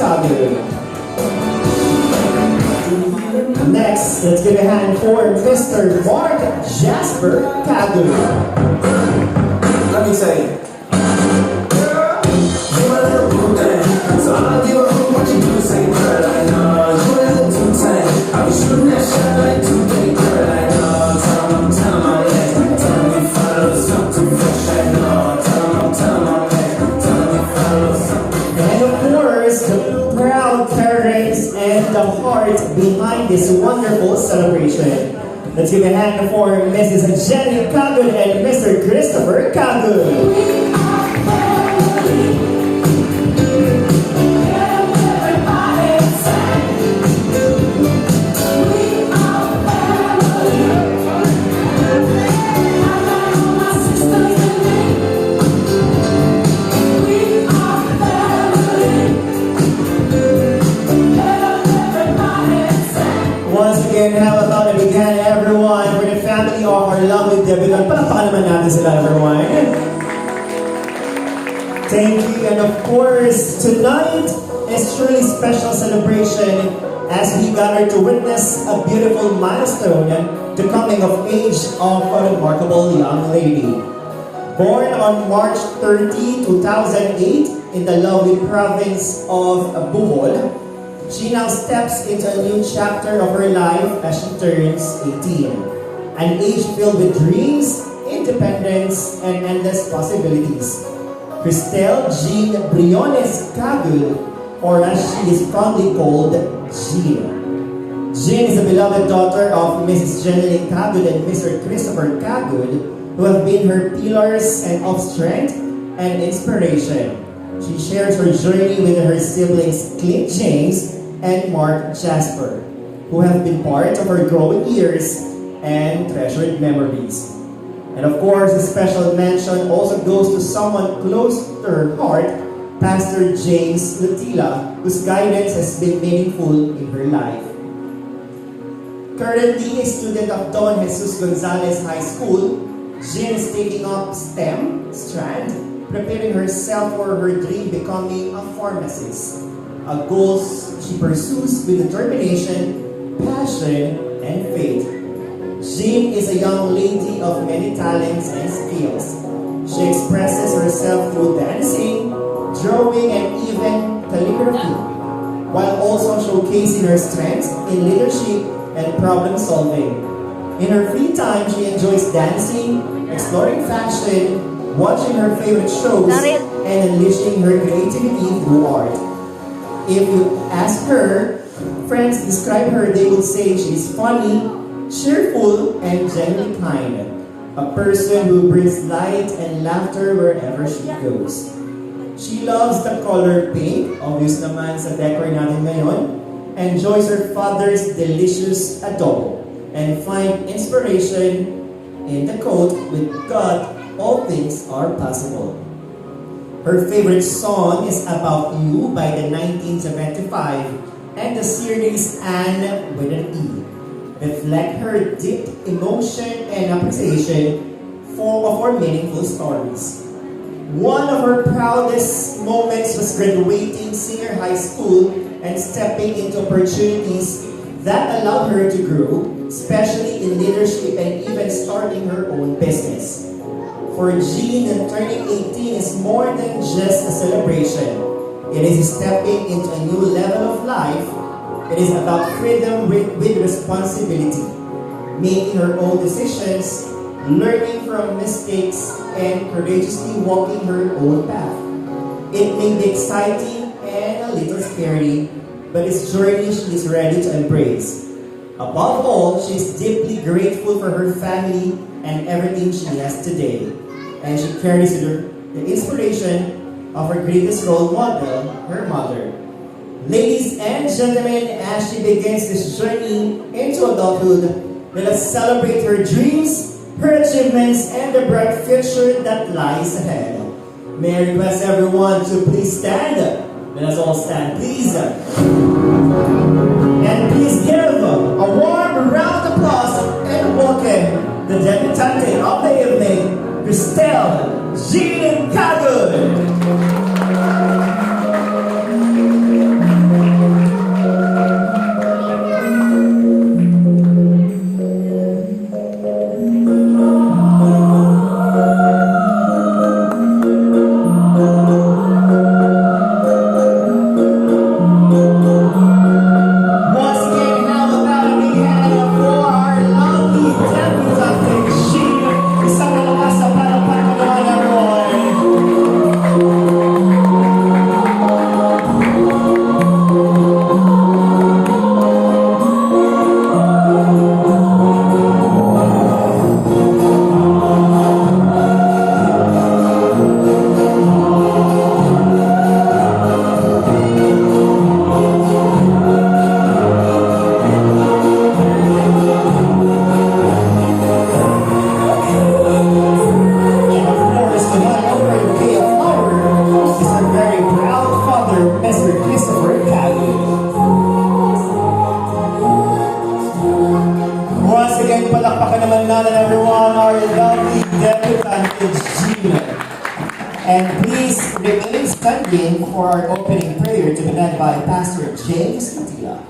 Kagul. Next, let's give a hand for Mr. Mark Jasper Kagul. Let me say, girl, you a little blue thing. So I don't give a hoot what you do, say, girl, I know. You a little too tight. I be shooting that shot like 2K, girl, I know. Tell 'em I'm late. Tell 'em you follow something fresh, I know. Tell 'em I'm late. Tell 'em you follow something. And of course, the proud parents and the heart behind this wonderful celebration. Let's give a hand for Mrs. Jenny Kagul and Mr. Christopher Kagul. Once again, how about it again, everyone, for the family of our lovely debutant. Palakpakan naman natin sila, everyone. Thank you, and of course, tonight is truly special celebration as we gather to witness a beautiful milestone, the coming of age of a remarkable young lady. Born on March 30, 2008, in the lovely province of Bohol, she now steps into a new chapter of her life as she turns 18. An age filled with dreams, independence, and endless possibilities. Cristel Jean Briones Kagul, or as she is fondly called, Jean. Jean is a beloved daughter of Mrs. Jeneline Kagul and Mr. Christopher Kagul, who have been her pillars and of strength and inspiration. She shares her journey with her siblings Clint James and Mark Jasper, who have been part of her growing years and treasured memories. And of course, a special mention also goes to someone close to her heart, Pastor James Lutila, whose guidance has been meaningful in her life. Currently a student of Don Jesus Gonzalez High School, Jean is taking up STEM strand, preparing herself for her dream becoming a pharmacist. A goal she pursues with determination, passion, and faith. Jean is a young lady of many talents and skills. She expresses herself through dancing, drawing, and even calligraphy, while also showcasing her strengths in leadership and problem solving. In her free time, she enjoys dancing, exploring fashion, watching her favorite shows, and unleashing her creativity through art. If you ask her, friends describe her, they will say she's funny, cheerful, and genuinely kind. A person who brings light and laughter wherever she goes. She loves the color pink, obvious naman sa decor natin ngayon, enjoys her father's delicious adobo, and find inspiration in the quote, "With God, all things are possible." Her favorite song is About You by the 1975 and the series Anne with an E. Reflect her deep emotion and appreciation for meaningful stories. One of her proudest moments was graduating senior high school and stepping into opportunities that allowed her to grow, especially in leadership and even starting her own business. For Jean, turning 18 is more than just a celebration. It is stepping into a new level of life. It is about freedom with responsibility, making her own decisions, learning from mistakes, and courageously walking her own path. It may be exciting and a little scary, but it's journey she is ready to embrace. Above all, she is deeply grateful for her family and everything she has today. And she carries the inspiration of her greatest role model, her mother. Ladies and gentlemen, as she begins this journey into adulthood, let us celebrate her dreams, her achievements, and the bright future that lies ahead. May I request everyone to please stand. Let us all stand, please. And please give a warm round of applause and welcome the debutante of the evening, Cristel Jean Kagul. Gina. And please remain standing for our opening prayer to be led by Pastor James Kitila.